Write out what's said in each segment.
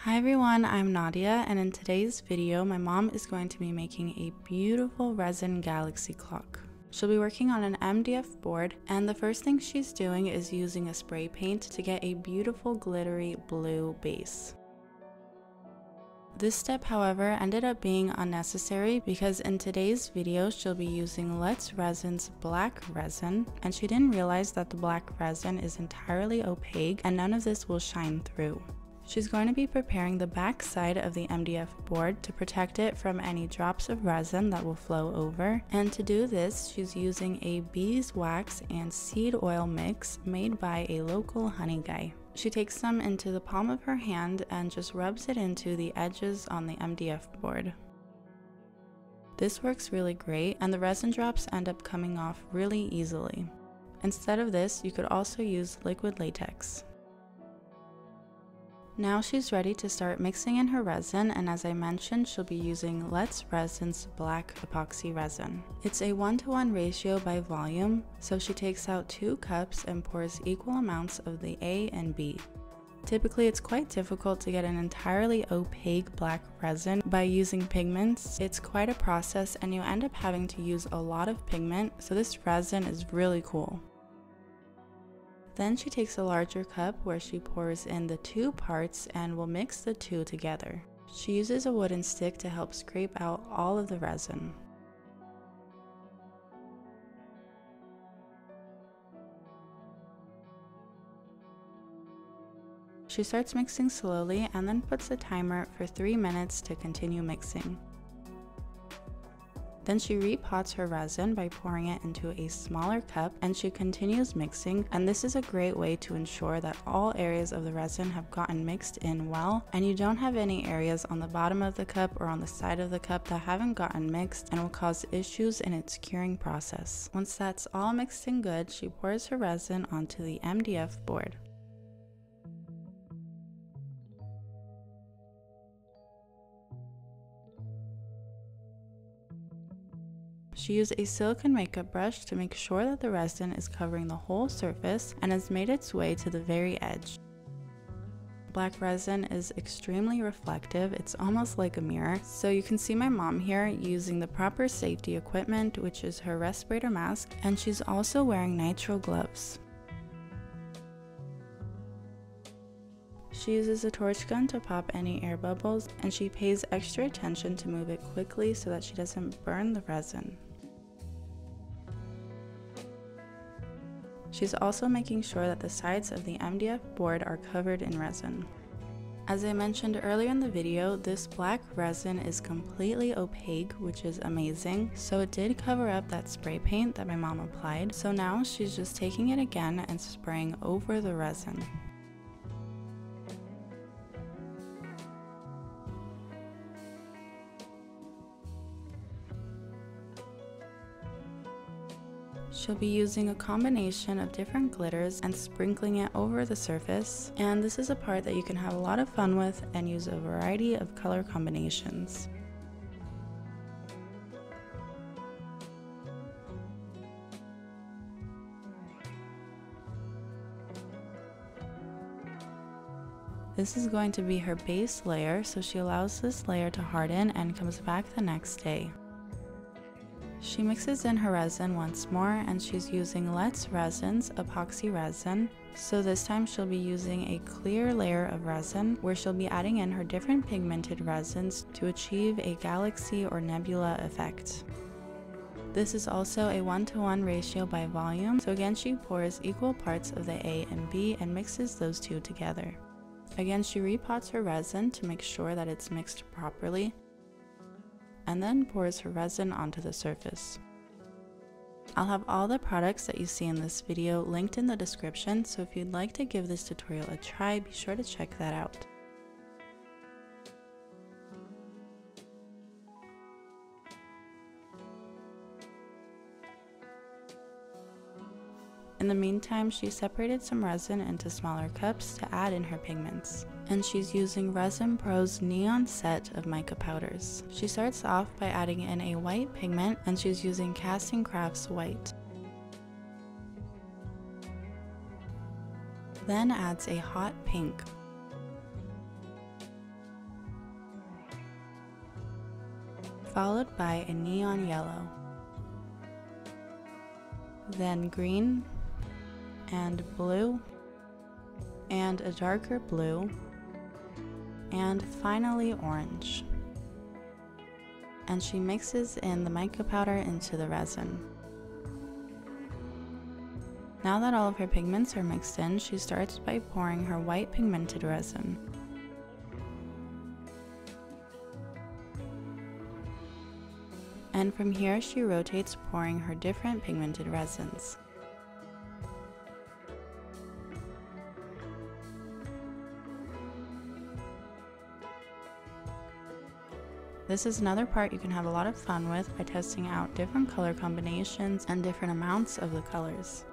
Hi everyone, I'm Nadia, and in today's video my mom is going to be making a beautiful resin galaxy clock. She'll be working on an MDF board, and the first thing she's doing is using a spray paint to get a beautiful glittery blue base. This step, however, ended up being unnecessary because in today's video she'll be using Let's Resin's black resin, and she didn't realize that the black resin is entirely opaque and none of this will shine through. She's going to be preparing the back side of the MDF board to protect it from any drops of resin that will flow over, and to do this she's using a beeswax and seed oil mix made by a local honey guy. She takes some into the palm of her hand and just rubs it into the edges on the MDF board. This works really great, and the resin drops end up coming off really easily. Instead of this, you could also use liquid latex. Now she's ready to start mixing in her resin, and as I mentioned, she'll be using Let's Resin's black epoxy resin. It's a 1-to-1 ratio by volume, so she takes out 2 cups and pours equal amounts of the A and B. Typically, it's quite difficult to get an entirely opaque black resin by using pigments. It's quite a process and you end up having to use a lot of pigment, so this resin is really cool. Then she takes a larger cup where she pours in the 2 parts and will mix the 2 together. She uses a wooden stick to help scrape out all of the resin. She starts mixing slowly and then puts a timer for 3 minutes to continue mixing. Then she repots her resin by pouring it into a smaller cup, and she continues mixing, and this is a great way to ensure that all areas of the resin have gotten mixed in well and you don't have any areas on the bottom of the cup or on the side of the cup that haven't gotten mixed and will cause issues in its curing process. Once that's all mixed in good, she pours her resin onto the MDF board. She used a silicone makeup brush to make sure that the resin is covering the whole surface and has made its way to the very edge. Black resin is extremely reflective, it's almost like a mirror, so you can see my mom here using the proper safety equipment, which is her respirator mask, and she's also wearing nitrile gloves. She uses a torch gun to pop any air bubbles, and she pays extra attention to move it quickly so that she doesn't burn the resin. She's also making sure that the sides of the MDF board are covered in resin. As I mentioned earlier in the video, this black resin is completely opaque, which is amazing, so it did cover up that spray paint that my mom applied, so now she's just taking it again and spraying over the resin. She'll be using a combination of different glitters and sprinkling it over the surface, and this is a part that you can have a lot of fun with and use a variety of color combinations. This is going to be her base layer, so she allows this layer to harden and comes back the next day. She mixes in her resin once more, and she's using Let's Resin's epoxy resin, so this time she'll be using a clear layer of resin where she'll be adding in her different pigmented resins to achieve a galaxy or nebula effect. This is also a 1-to-1 ratio by volume, so again she pours equal parts of the A and B and mixes those 2 together. Again, she repots her resin to make sure that it's mixed properly, and then pours her resin onto the surface. I'll have all the products that you see in this video linked in the description, so if you'd like to give this tutorial a try, be sure to check that out. In the meantime, she separated some resin into smaller cups to add in her pigments, and she's using Resin Pro's neon set of mica powders. She starts off by adding in a white pigment, and she's using Casting Crafts white. Then adds a hot pink. followed by a neon yellow, then green and blue, and a darker blue, and finally orange. And she mixes in the mica powder into the resin. Now that all of her pigments are mixed in, she starts by pouring her white pigmented resin. And from here she rotates, pouring her different pigmented resins. This is another part you can have a lot of fun with by testing out different color combinations and different amounts of the colors.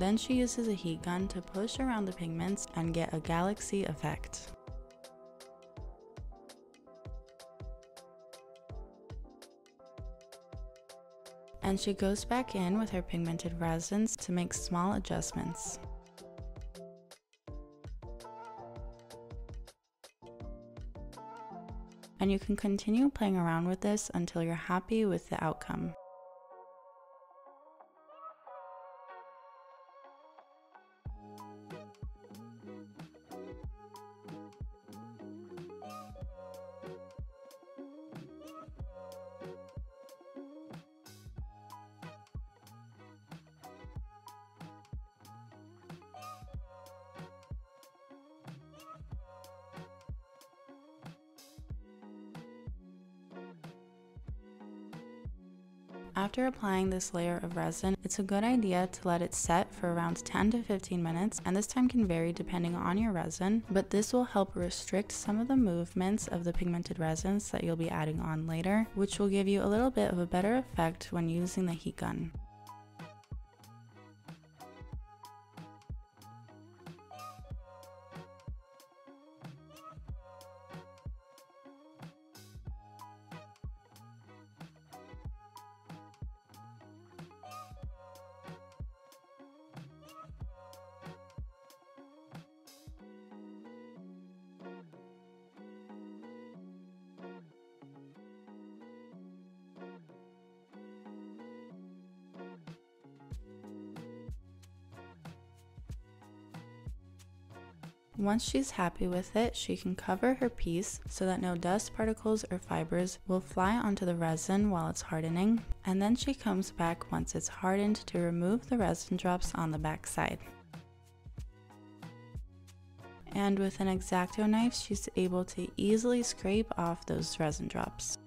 Then she uses a heat gun to push around the pigments and get a galaxy effect. And she goes back in with her pigmented resins to make small adjustments. And you can continue playing around with this until you're happy with the outcome. After applying this layer of resin, it's a good idea to let it set for around 10 to 15 minutes, and this time can vary depending on your resin, but this will help restrict some of the movements of the pigmented resins that you'll be adding on later, which will give you a little bit of a better effect when using the heat gun. Once she's happy with it, she can cover her piece so that no dust particles or fibers will fly onto the resin while it's hardening, and then she comes back once it's hardened to remove the resin drops on the back side. And with an X-Acto knife, she's able to easily scrape off those resin drops.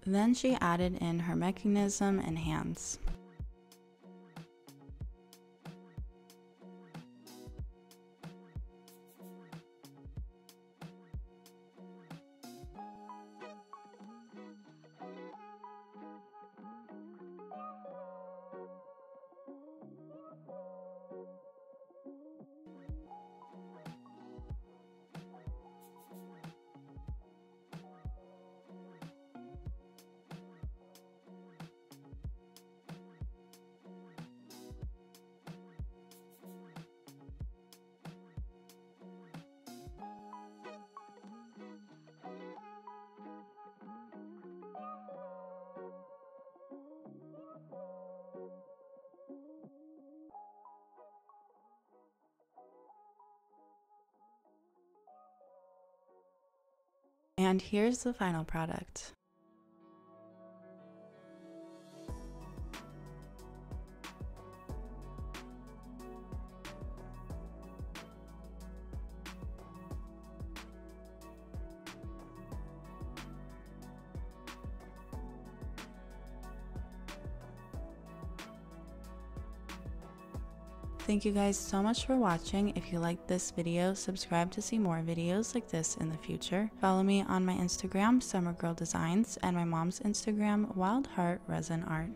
Then she added in her mechanism and hands. And here's the final product. Thank you guys so much for watching. If you liked this video, subscribe to see more videos like this in the future. Follow me on my Instagram, Summer Girl Designs, and my mom's Instagram, Wild Heart Resin Art.